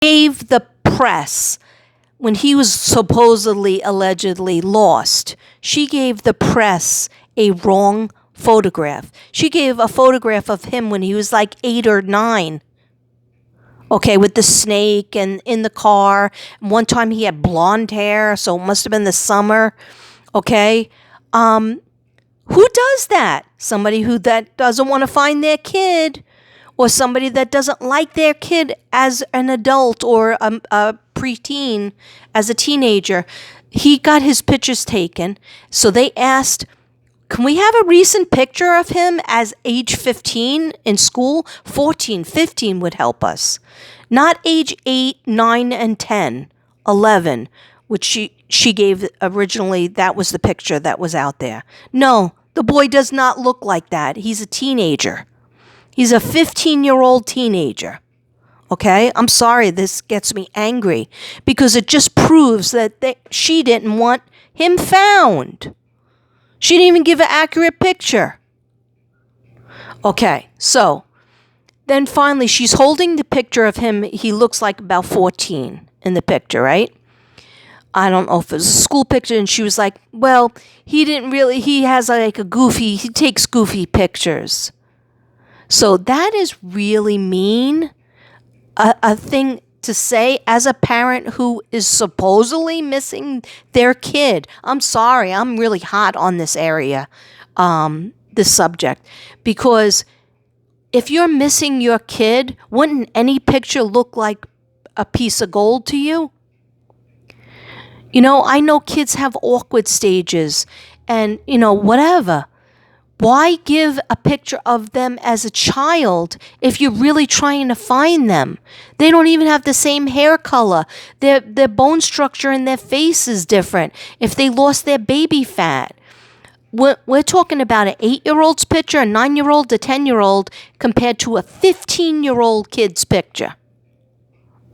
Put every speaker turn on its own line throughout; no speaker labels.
Gave the press, when he was supposedly, allegedly lost, she gave the press a wrong photograph. She gave a photograph of him when he was like 8 or 9. Okay, with the snake and in the car. One time he had blonde hair, so it must have been the summer. Okay. Who does that? Somebody that doesn't want to find their kid, or somebody that doesn't like their kid as an adult or a preteen, as a teenager. He got his pictures taken, so they asked, can we have a recent picture of him as age 15 in school? 14, 15 would help us. Not age 8, 9, and 10, 11, which she gave originally. That was the picture that was out there. No, the boy does not look like that. He's a teenager. He's a 15-year-old teenager. Okay? I'm sorry, this gets me angry because it just proves that she didn't want him found. She didn't even give an accurate picture. Okay, so then finally she's holding the picture of him. He looks like about 14 in the picture, right? I don't know if it was a school picture. And she was like, well, he has like he takes goofy pictures. So that is really mean. A thing to say as a parent who is supposedly missing their kid. I'm sorry, I'm really hot on this area, this subject, because if you're missing your kid, wouldn't any picture look like a piece of gold to you? You know, I know kids have awkward stages and, whatever. Why give a picture of them as a child if you're really trying to find them? They don't even have the same hair color. Their bone structure in their face is different. If they lost their baby fat. We're talking about an 8-year-old's picture, a 9-year-old, a 10-year-old, compared to a 15-year-old kid's picture.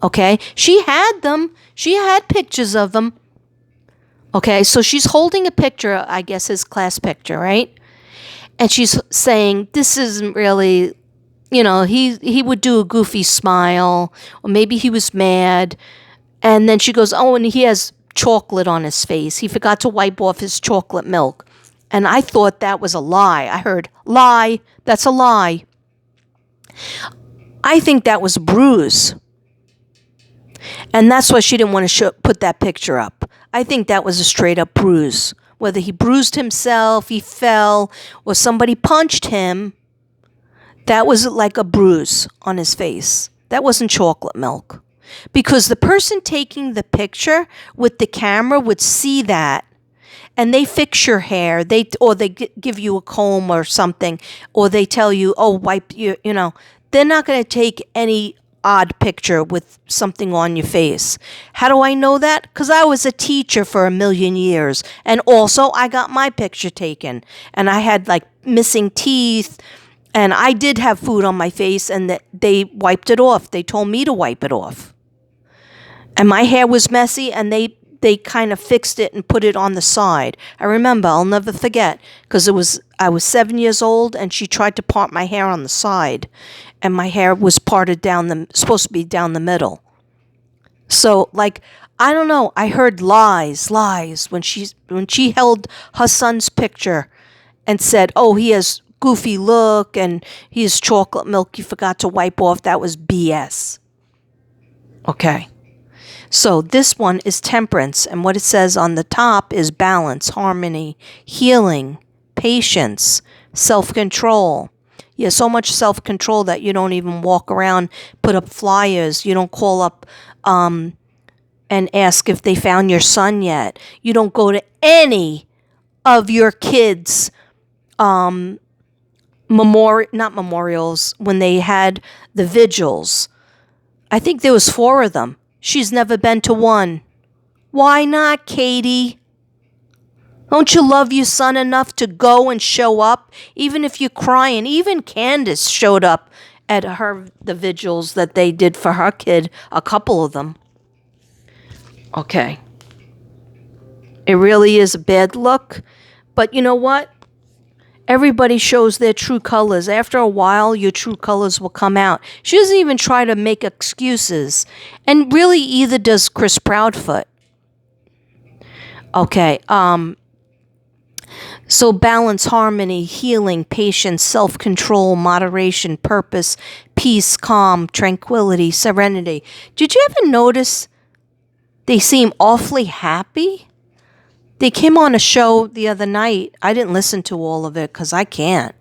Okay? She had them. She had pictures of them. Okay, so she's holding a picture, I guess his class picture, right? And she's saying, this isn't really, he would do a goofy smile, or maybe he was mad. And then she goes, oh, and he has chocolate on his face. He forgot to wipe off his chocolate milk. And I thought that was a lie. I heard, lie, that's a lie. I think that was a bruise. And that's why she didn't want to put that picture up. I think that was a straight up bruise. Whether he bruised himself, he fell, or somebody punched him, that was like a bruise on his face. That wasn't chocolate milk. Because the person taking the picture with the camera would see that, and they fix your hair, they give you a comb or something, or they tell you, oh, wipe your, they're not going to take any odd picture with something on your face. How do I know that? Because I was a teacher for a million years, and also I got my picture taken, and I had like missing teeth, and I did have food on my face, and they wiped it off. They told me to wipe it off, and my hair was messy, and they kind of fixed it and put it on the side. I remember, I'll never forget, because I was 7 years old, and she tried to part my hair on the side, and my hair was parted supposed to be down the middle. So, I don't know. I heard lies when she held her son's picture and said, "Oh, he has goofy look and he has chocolate milk. You forgot to wipe off." That was BS. Okay. So this one is temperance, and what it says on the top is balance, harmony, healing, patience, self-control. Yeah, so much self-control that you don't even walk around, put up flyers. You don't call up and ask if they found your son yet. You don't go to any of your kids' not memorials, when they had the vigils. I think there was 4 of them. She's never been to one. Why not, Katie? Don't you love your son enough to go and show up, even if you're crying? Even Candace showed up at the vigils that they did for her kid, a couple of them. Okay. It really is a bad look, but you know what? Everybody shows their true colors. After a while, your true colors will come out. She doesn't even try to make excuses. And really, either does Chris Proudfoot. Okay, so balance, harmony, healing, patience, self-control, moderation, purpose, peace, calm, tranquility, serenity. Did you ever notice they seem awfully happy? They came on a show the other night. I didn't listen to all of it because I can't.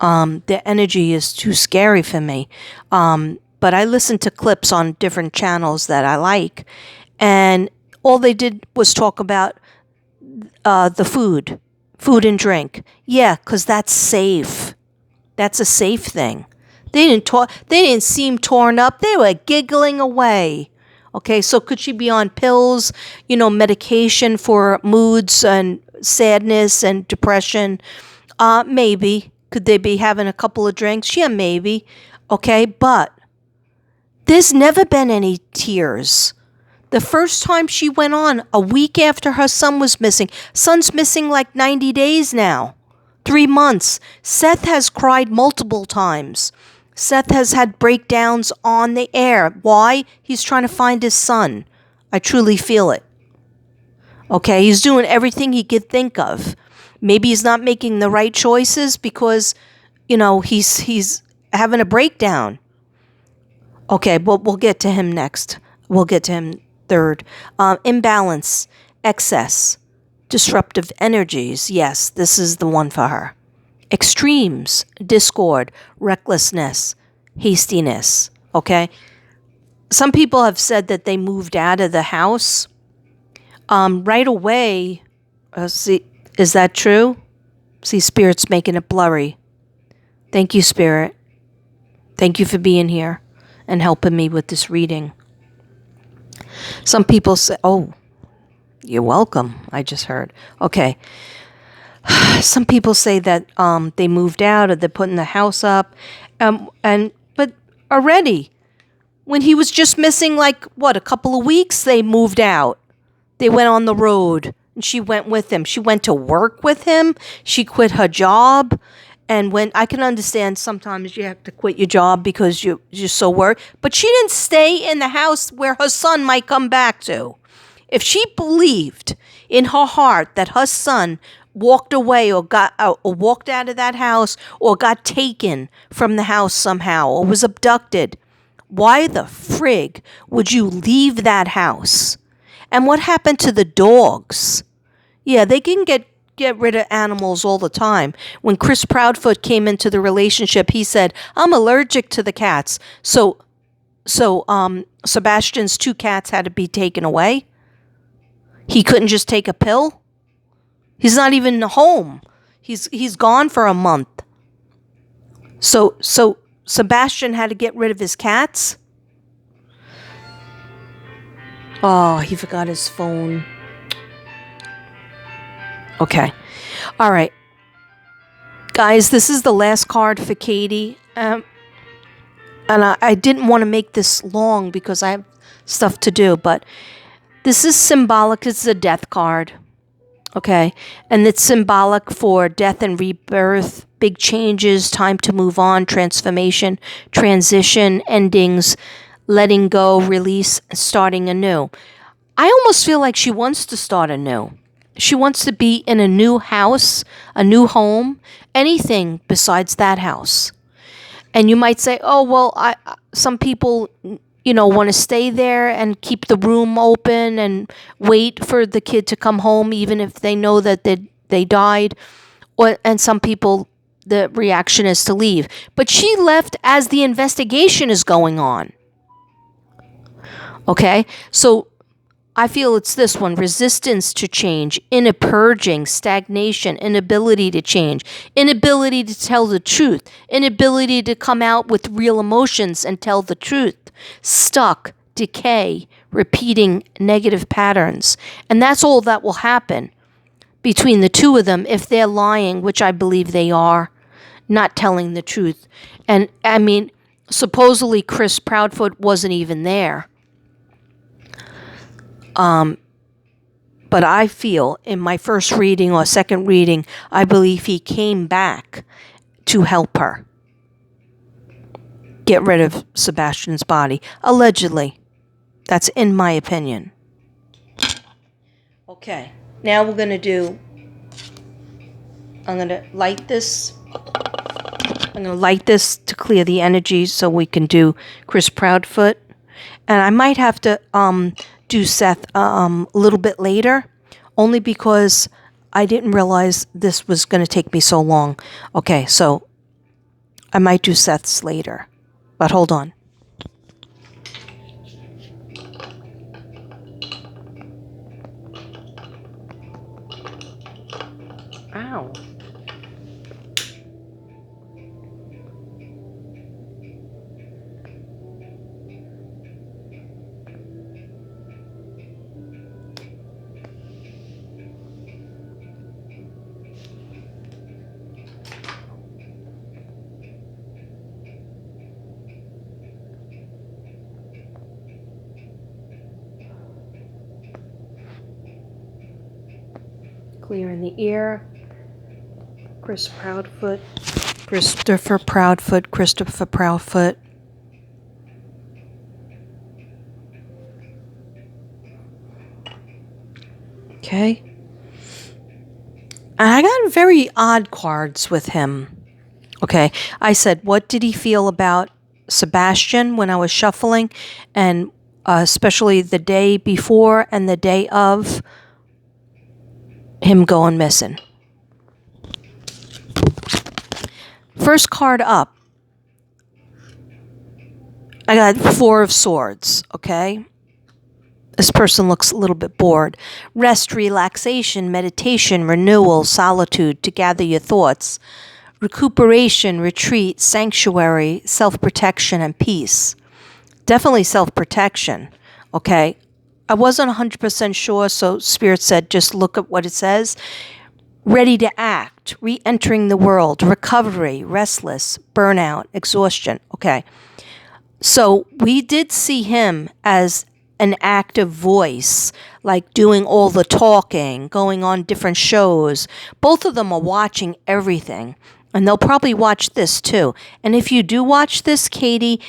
Their energy is too scary for me. But I listened to clips on different channels that I like. And all they did was talk about the food and drink. Yeah, because that's safe. That's a safe thing. They didn't seem torn up. They were giggling away. Okay, so could she be on pills, medication for moods and sadness and depression? Maybe. Could they be having a couple of drinks? Yeah, maybe. Okay, but there's never been any tears. The first time she went on, a week after her son was missing. Son's missing like 90 days now. 3 months. Seth has cried multiple times. Seth has had breakdowns on the air. Why? He's trying to find his son. I truly feel it. Okay, he's doing everything he could think of. Maybe he's not making the right choices because, he's having a breakdown. Okay, but we'll get to him next. We'll get to him third. Imbalance, excess, disruptive energies. Yes, this is the one for her. Extremes, discord, recklessness, hastiness. Okay? Some people have said that they moved out of the house right away. See, is that true? See, Spirit's making it blurry. Thank you, Spirit. Thank you for being here and helping me with this reading. Some people say, oh, you're welcome, I just heard. Okay. Some people say that they moved out or they're putting the house up. But already, when he was just missing a couple of weeks, they moved out. They went on the road and she went with him. She went to work with him. She quit her job. And when I can understand sometimes you have to quit your job because you're so worried. But she didn't stay in the house where her son might come back to. If she believed in her heart that her son walked away or walked out of that house or got taken from the house somehow or was abducted, why the frig would you leave that house? And what happened to the dogs? Yeah, they can get rid of animals all the time. When Chris Proudfoot came into the relationship, he said, I'm allergic to the cats. So Sebastian's 2 cats had to be taken away. He couldn't just take a pill. He's not even home. He's gone for a month. So Sebastian had to get rid of his cats. Oh, he forgot his phone. Okay. All right. Guys, this is the last card for Katie. And I didn't want to make this long because I have stuff to do, but this is symbolic. It's a death card. Okay. And it's symbolic for death and rebirth, big changes, time to move on, transformation, transition, endings, letting go, release, starting anew. I almost feel like she wants to start anew. She wants to be in a new house, a new home, anything besides that house. And you might say, oh, well, some people, want to stay there and keep the room open and wait for the kid to come home, even if they know that they died. And some people, the reaction is to leave. But she left as the investigation is going on. Okay? So I feel it's this one: resistance to change, inner purging, stagnation, inability to change, inability to tell the truth, inability to come out with real emotions and tell the truth, stuck, decay, repeating negative patterns. And that's all that will happen between the two of them if they're lying, which I believe they are, not telling the truth. And I mean, supposedly Chris Proudfoot wasn't even there. But I feel in my first reading or second reading, I believe he came back to help her get rid of Sebastian's body. Allegedly. That's in my opinion. Okay. Now we're going to do... I'm going to light this. I'm going to light this to clear the energy so we can do Chris Proudfoot. And I might have to do Seth a little bit later, only because I didn't realize this was going to take me so long. Okay, so I might do Seth's later, but hold on. Ow. Clear in the ear. Christopher Proudfoot. Okay. I got very odd cards with him. Okay. I said, what did he feel about Sebastian when I was shuffling? And especially the day before and the day of him going missing. First card up, I got Four of Swords, okay? This person looks a little bit bored. Rest, relaxation, meditation, renewal, solitude, to gather your thoughts. Recuperation, retreat, sanctuary, self-protection, and peace. Definitely self-protection, okay? I wasn't 100% sure, so Spirit said just look at what it says. Ready to act, re-entering the world, recovery, restless, burnout, exhaustion. Okay. So we did see him as an active voice, like doing all the talking, going on different shows. Both of them are watching everything, and they'll probably watch this too. And if you do watch this, Katie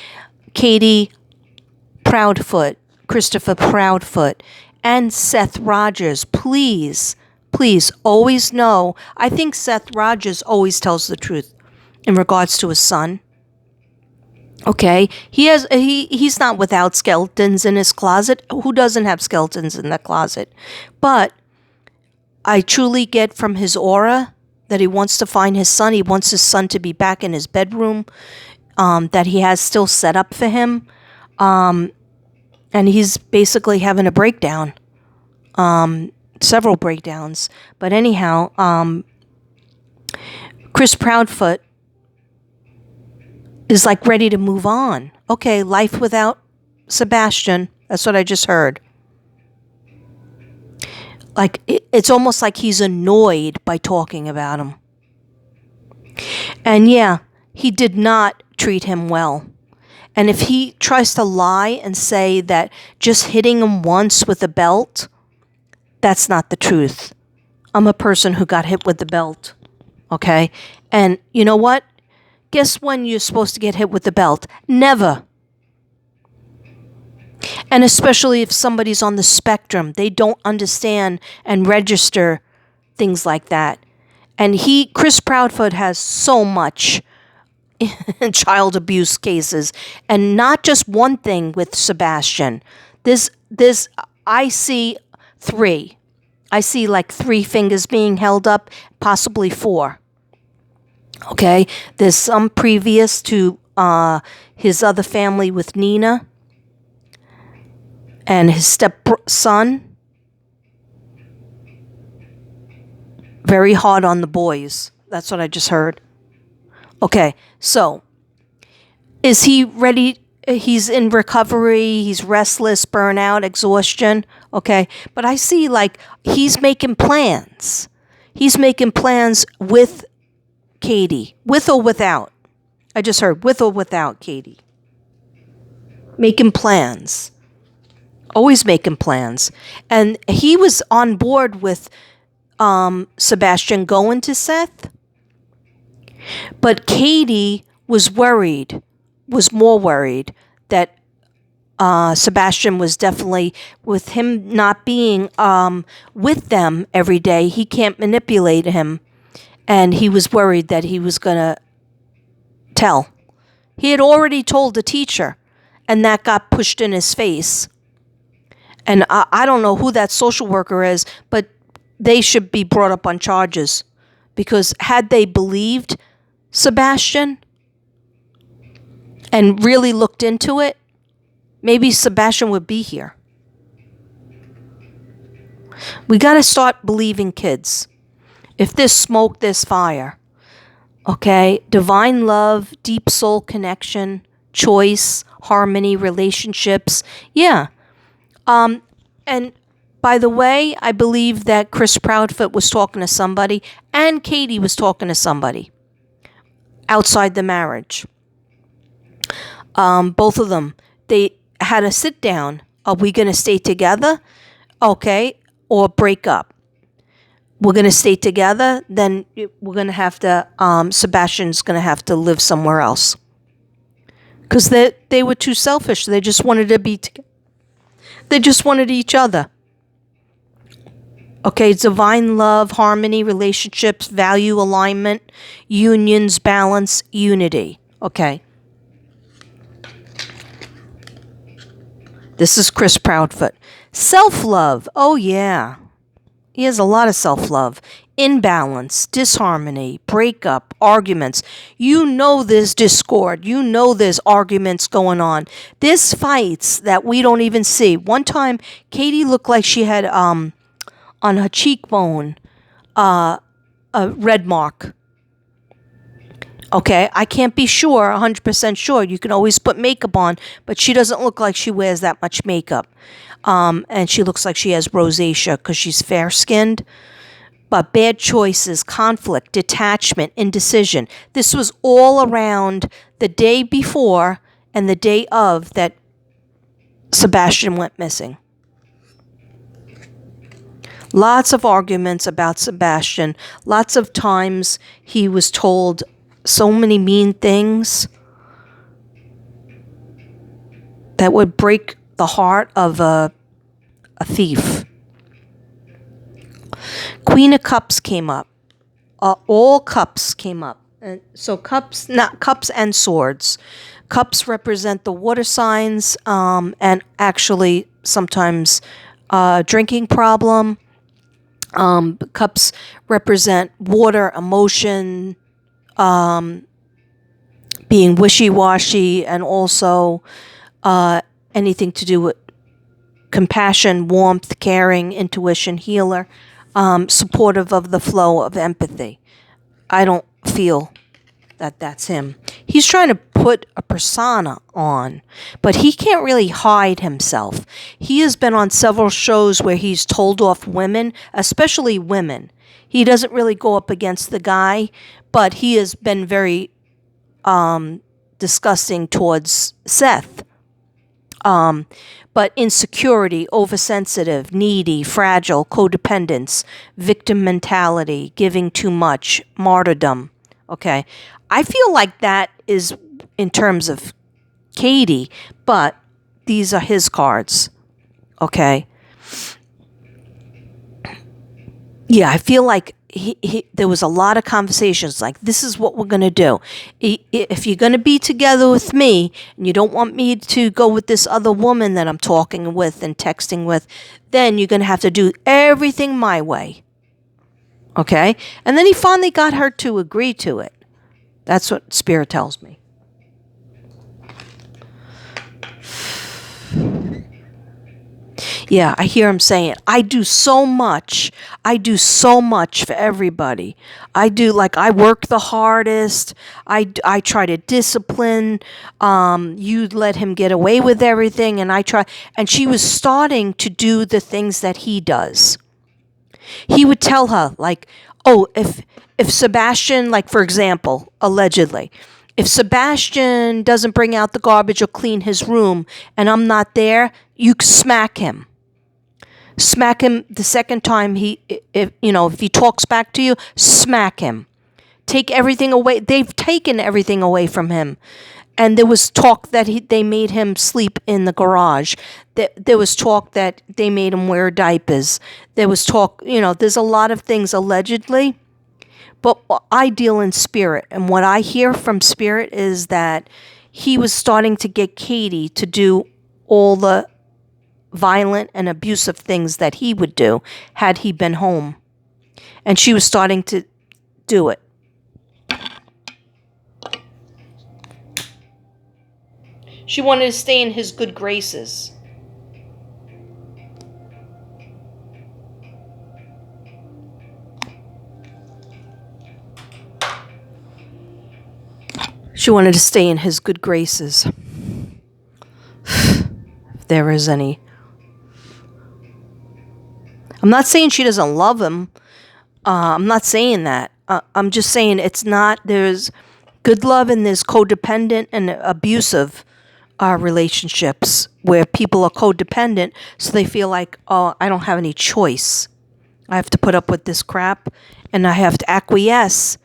Proudfoot, Christopher Proudfoot, and Seth ROGERS, please always know, I think Seth ROGERS always tells the truth in regards to his son. Okay, he's not without skeletons in his closet. Who doesn't have skeletons in the closet? But I truly get from his aura that he wants to find his son. He wants his son to be back in his bedroom, that he has still set up for him. And he's basically having a breakdown. Several breakdowns. But anyhow, Chris Proudfoot is like ready to move on. Okay, life without Sebastian. That's what I just heard. Like, it's almost like he's annoyed by talking about him. And yeah, he did not treat him well. And if he tries to lie and say that just hitting him once with a belt, that's not the truth. I'm a person who got hit with the belt, okay? And you know what? Guess when you're supposed to get hit with the belt? Never. And especially if somebody's on the spectrum, they don't understand and register things like that. And Chris Proudfoot has so much child abuse cases, and not just one thing with Sebastian. I see 3. I see like 3 fingers being held up, possibly 4. Okay, there's some previous to his other family with Nina and his stepson. Very hard on the boys. That's what I just heard. Okay, so is he ready? He's in recovery. He's restless, burnout, exhaustion. Okay, but I see like he's making plans. He's making plans with Katie, with or without. I just heard with or without Katie. Making plans. always making plans. And he was on board with Sebastian going to Seth, but Katie was more worried that Sebastian was definitely, with him not being with them every day, he can't manipulate him. And he was worried that he was going to tell. He had already told the teacher, and that got pushed in his face. And I don't know who that social worker is, but they should be brought up on charges. Because had they believed Sebastian and really looked into it, maybe Sebastian would be here. We got to start believing kids. If there's smoke, there's fire. Okay? Divine love, deep soul connection, choice, harmony, relationships. Yeah. And by the way, I believe that Chris Proudfoot was talking to somebody and Katie was talking to somebody outside the marriage. Both of them. They had a sit down. Are we going to stay together? Okay. Or break up. We're going to stay together. Then we're going to have to, Sebastian's going to have to live somewhere else. Because they were too selfish. They just wanted to be together. They just wanted each other. Okay, divine love, harmony, relationships, value alignment, unions, balance, unity. Okay. This is Chris Proudfoot. Self-love. Oh, yeah. He has a lot of self-love. Imbalance, disharmony, breakup, arguments. You know there's discord. You know there's arguments going on. There's fights that we don't even see. One time, Katie looked like she had on her cheekbone a red mark. Okay, I can't be sure, 100% sure. You can always put makeup on, but she doesn't look like she wears that much makeup. And she looks like she has rosacea because she's fair-skinned. But bad choices, conflict, detachment, indecision. This was all around the day before and the day of that Sebastian went missing. Lots of arguments about Sebastian. Lots of times he was told so many mean things that would break the heart of a thief. Queen of Cups came up. All cups came up. And so cups, not cups and swords. Cups represent the water signs and actually sometimes drinking problem. Cups represent water, emotion, being wishy-washy, and also anything to do with compassion, warmth, caring, intuition, healer, supportive of the flow of empathy. I don't feel that that's him. He's trying to put a persona on, but he can't really hide himself. He has been on several shows where he's told off women, especially women. He doesn't really go up against the guy, but he has been very disgusting towards Seth. But insecurity, oversensitive, needy, fragile, codependence, victim mentality, giving too much, martyrdom. Okay. I feel like that is in terms of Katie, but these are his cards. Okay. Yeah, I feel like there was a lot of conversations like, this is what we're going to do. If you're going to be together with me and you don't want me to go with this other woman that I'm talking with and texting with, then you're going to have to do everything my way. Okay? And then he finally got her to agree to it. That's what Spirit tells me. Yeah, I hear him saying, I do so much. I do so much for everybody. I work the hardest. I try to discipline. You let him get away with everything, and I try. And she was starting to do the things that he does. He would tell her, like, oh, if Sebastian, like, for example, allegedly, if Sebastian doesn't bring out the garbage or clean his room and I'm not there, you smack him. Smack him the second time if he talks back to you, smack him. Take everything away. They've taken everything away from him. And there was talk that they made him sleep in the garage. There was talk that they made him wear diapers. There was talk, there's a lot of things allegedly. But I deal in spirit. And what I hear from spirit is that he was starting to get Katie to do all the violent and abusive things that he would do had he been home. And she was starting to do it. She wanted to stay in his good graces. She wanted to stay in his good graces. If there is any. I'm not saying she doesn't love him. I'm not saying that. I'm just saying there's good love and there's codependent and abusive relationships where people are codependent, so they feel like, oh, I don't have any choice. I have to put up with this crap and I have to acquiesce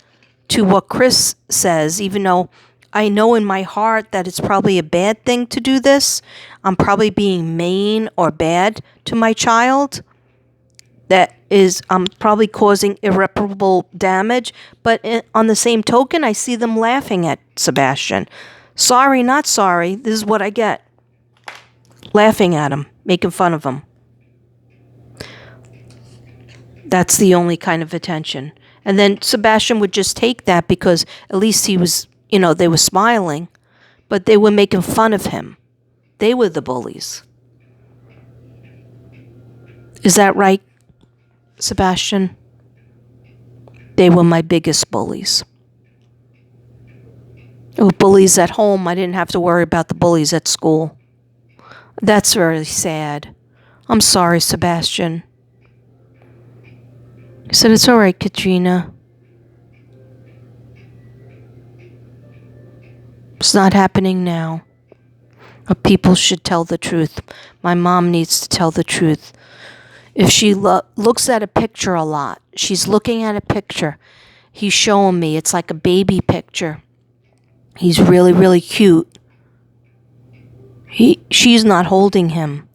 to what Chris says, even though I know in my heart that it's probably a bad thing to do this. I'm probably being mean or bad to my child. I'm probably causing irreparable damage. But on the same token, I see them laughing at Sebastian. Sorry, not sorry. This is what I get. Laughing at him, making fun of him. That's the only kind of attention. And then Sebastian would just take that because at least he was, they were smiling, but they were making fun of him. They were the bullies. Is that right, Sebastian? They were my biggest bullies. There were bullies at home. I didn't have to worry about the bullies at school. That's very sad. I'm sorry, Sebastian. He said, it's all right, Katrina. It's not happening now. But people should tell the truth. My mom needs to tell the truth. If she looks at a picture a lot, she's looking at a picture. He's showing me. It's like a baby picture. He's really, really cute. She's not holding him.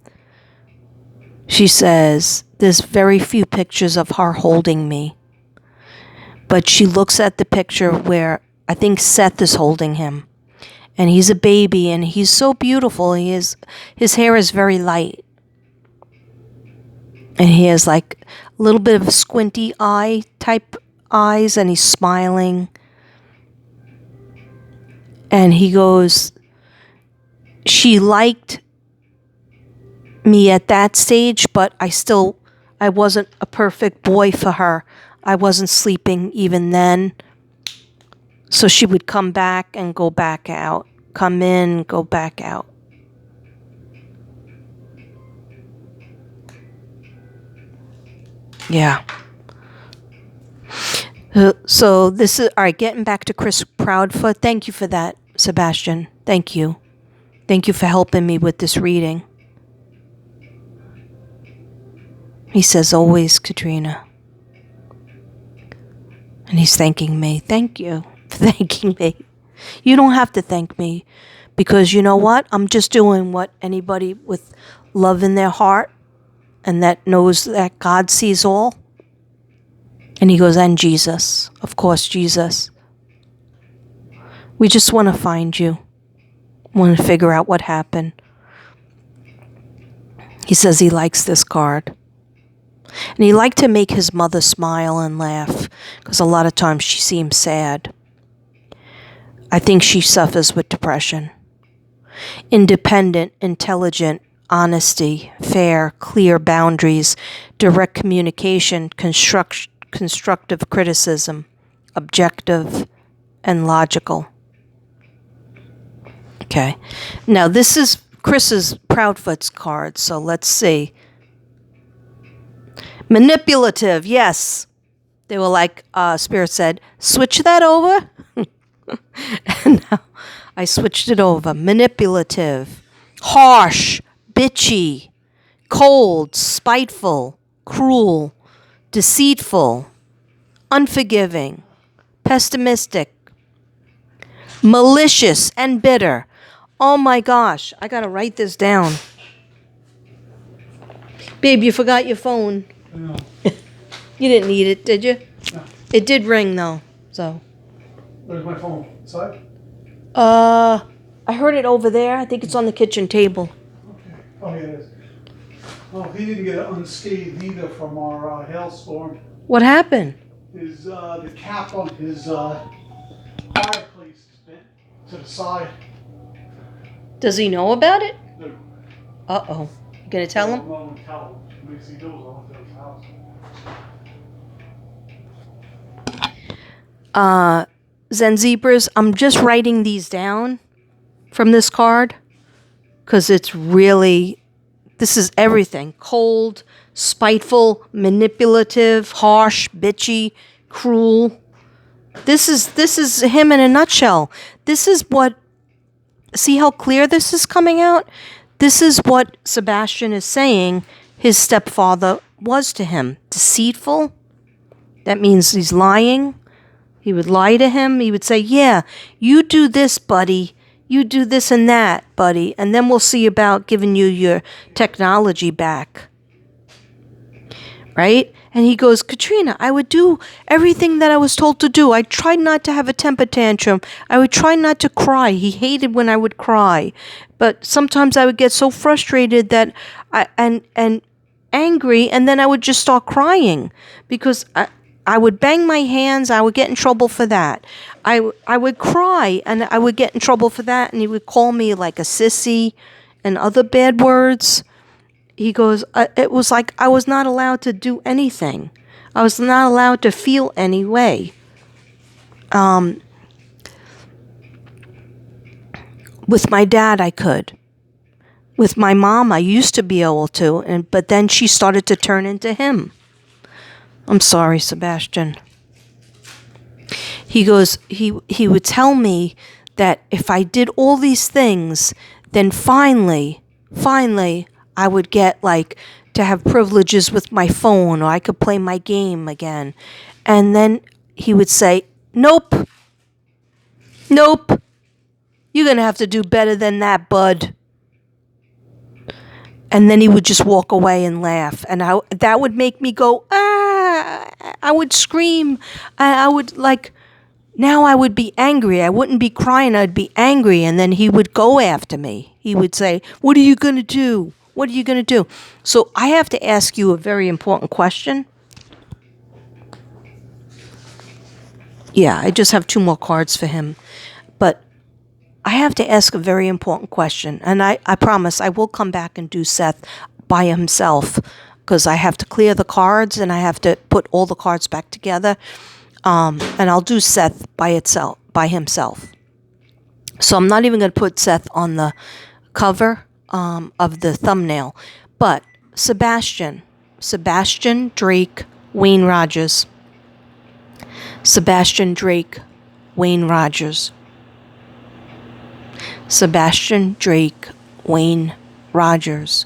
She says, there's very few pictures of her holding me. But she looks at the picture where I think Seth is holding him. And he's a baby and he's so beautiful. His hair is very light. And he has like a little bit of a squinty eye type eyes and he's smiling. And he goes, she liked me at that stage, but I wasn't a perfect boy for her. I wasn't sleeping even then. So she would come back and go back out. Come in, go back out. Yeah. So this is, all right, getting back to Chris Proudfoot. Thank you for that, Sebastian. Thank you. Thank you for helping me with this reading. He says, always, Katrina. And he's thanking me. Thank you for thanking me. You don't have to thank me because you know what? I'm just doing what anybody with love in their heart and that knows that God sees all. And he goes, and Jesus. Of course, Jesus. We just want to find you. Want to figure out what happened. He says he likes this card. And he liked to make his mother smile and laugh because a lot of times she seems sad. I think she suffers with depression. Independent, intelligent, honesty, fair, clear boundaries, direct communication, constructive criticism, objective, and logical. Okay. Now this is Chris's Proudfoot's card, so let's see. Manipulative, yes. They were like, Spirit said, switch that over. And now I switched it over. Manipulative, harsh, bitchy, cold, spiteful, cruel, deceitful, unforgiving, pessimistic, malicious, and bitter. Oh my gosh, I gotta write this down. Babe, you forgot your phone.
I know.
You didn't need it, did you?
No.
It did ring though, so.
Where's my phone? Inside?
I heard it over there. I think it's on the kitchen table.
Okay. Oh, yeah, it is. Oh, he didn't get unscathed either from our hailstorm.
What happened?
His the cap on his fireplace is bent to the side.
Does he know about it?
No.
Uh-oh. You gonna tell him?
No one tell him. Makes he knows all to his house.
Zen Zebras, I'm just writing these down from this card because it's really, this is everything. Cold, spiteful, manipulative, harsh, bitchy, cruel. This is him in a nutshell. This is what, see how clear this is coming out? This is what Sebastian is saying his stepfather was to him. Deceitful. That means he's lying. He would lie to him. He would say, yeah, you do this, buddy. You do this and that, buddy. And then we'll see about giving you your technology back. Right? And he goes, Katrina, I would do everything that I was told to do. I tried not to have a temper tantrum. I would try not to cry. He hated when I would cry. But sometimes I would get so frustrated that and angry, and then I would just start crying because I would bang my hands. I would get in trouble for that. I would cry, and I would get in trouble for that, and he would call me like a sissy and other bad words. He goes, it was like I was not allowed to do anything. I was not allowed to feel any way. With my dad, I could. With my mom, I used to be able to, but then she started to turn into him. I'm sorry, Sebastian. He goes, he would tell me that if I did all these things, then finally, I would get like to have privileges with my phone, or I could play my game again. And then he would say, nope, you're going to have to do better than that, bud. And then he would just walk away and laugh. And that would make me go, I would scream. I would now I would be angry. I wouldn't be crying. I'd be angry. And then he would go after me. He would say, what are you going to do? What are you going to do? So I have to ask you a very important question. Yeah, I just have 2 more cards for him. But I have to ask a very important question. And I promise I will come back and do Seth by himself because I have to clear the cards and I have to put all the cards back together. And I'll do Seth by himself. So I'm not even going to put Seth on the cover of the thumbnail. But Sebastian Drake, Wayne Rogers. Sebastian Drake, Wayne Rogers. Sebastian Drake, Wayne Rogers.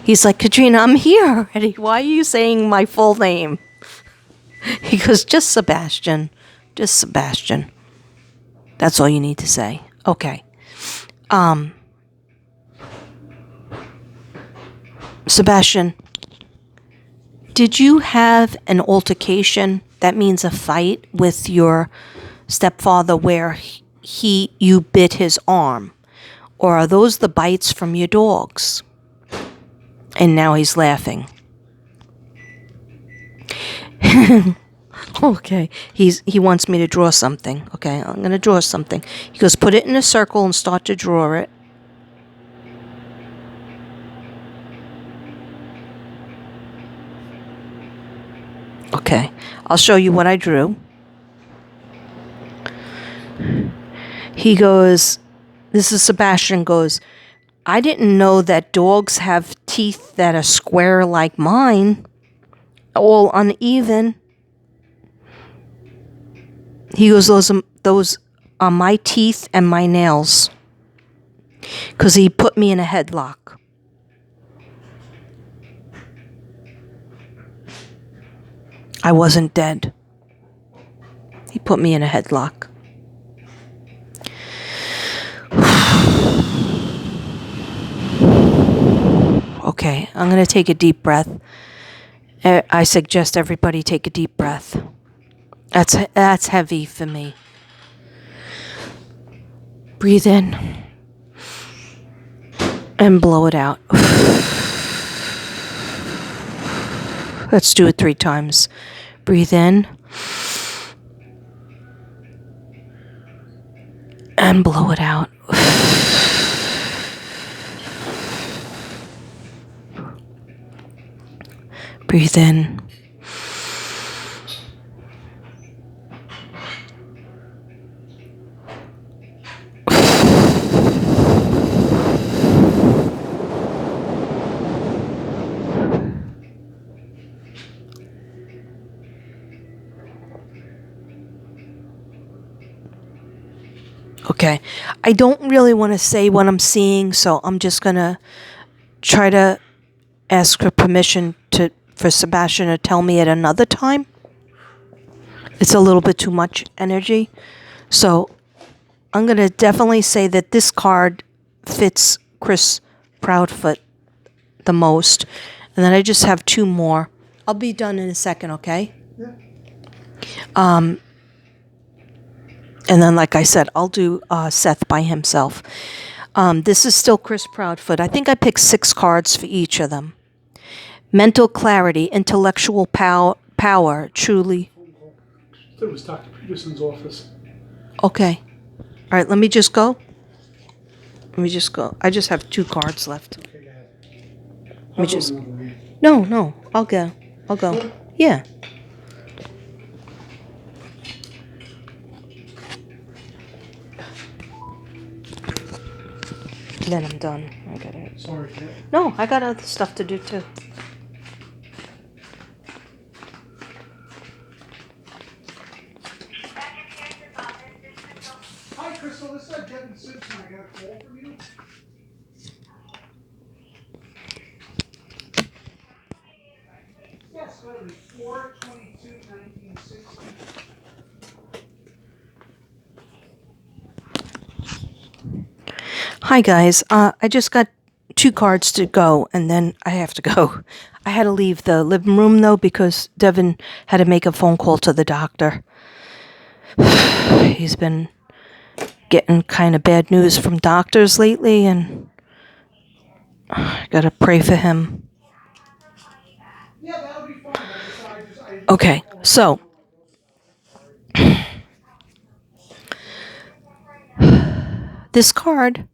He's like, Katrina, I'm here already. Why are you saying my full name? He goes, just Sebastian. That's all you need to say. Okay. Sebastian, did you have an altercation, that means a fight, with your stepfather where you bit his arm? Or are those the bites from your dogs? And now he's laughing. Okay, he wants me to draw something. Okay, I'm going to draw something. He goes, put it in a circle and start to draw it. Okay, I'll show you what I drew. He goes, this is Sebastian goes, I didn't know that dogs have teeth that are square like mine, all uneven. He goes, those are my teeth and my nails. because he put me in a headlock. I wasn't dead. He put me in a headlock. Okay, I'm going to take a deep breath. I suggest everybody take a deep breath. That's heavy for me. Breathe in and blow it out. Let's do it 3 times. Breathe in and blow it out. Breathe in. Okay, I don't really want to say what I'm seeing, so I'm just going to try to ask for permission for Sebastian to tell me at another time. It's a little bit too much energy. So I'm going to definitely say that this card fits Chris Proudfoot the most. And then I just have 2 more. I'll be done in a second, okay?
Yeah.
And then, like I said, I'll do Seth by himself. This is still Chris Proudfoot. I think I picked 6 cards for each of them. Mental clarity, intellectual power, truly.
It was Dr. Peterson's office.
Okay. All right, let me just go. I just have 2 cards left.
Okay, go ahead.
Let me just. No, I'll go. Yeah. Then I'm done. I got it.
Sorry, Kit.
No, I got other stuff to do too.
Hi, Crystal. This is Devin Simpson. I got a call from you. Yes, literally 4/22/1960.
Hi guys. I just got 2 cards to go, and then I have to go. I had to leave the living room though because Devin had to make a phone call to the doctor. He's been getting kind of bad news from doctors lately, and I gotta pray for him.
Yeah, that'll be fine. I
Okay, so this card,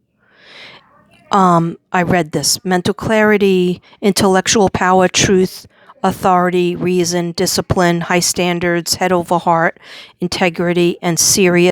I read this: mental clarity, intellectual power, truth, authority, reason, discipline, high standards, head over heart, integrity, and serious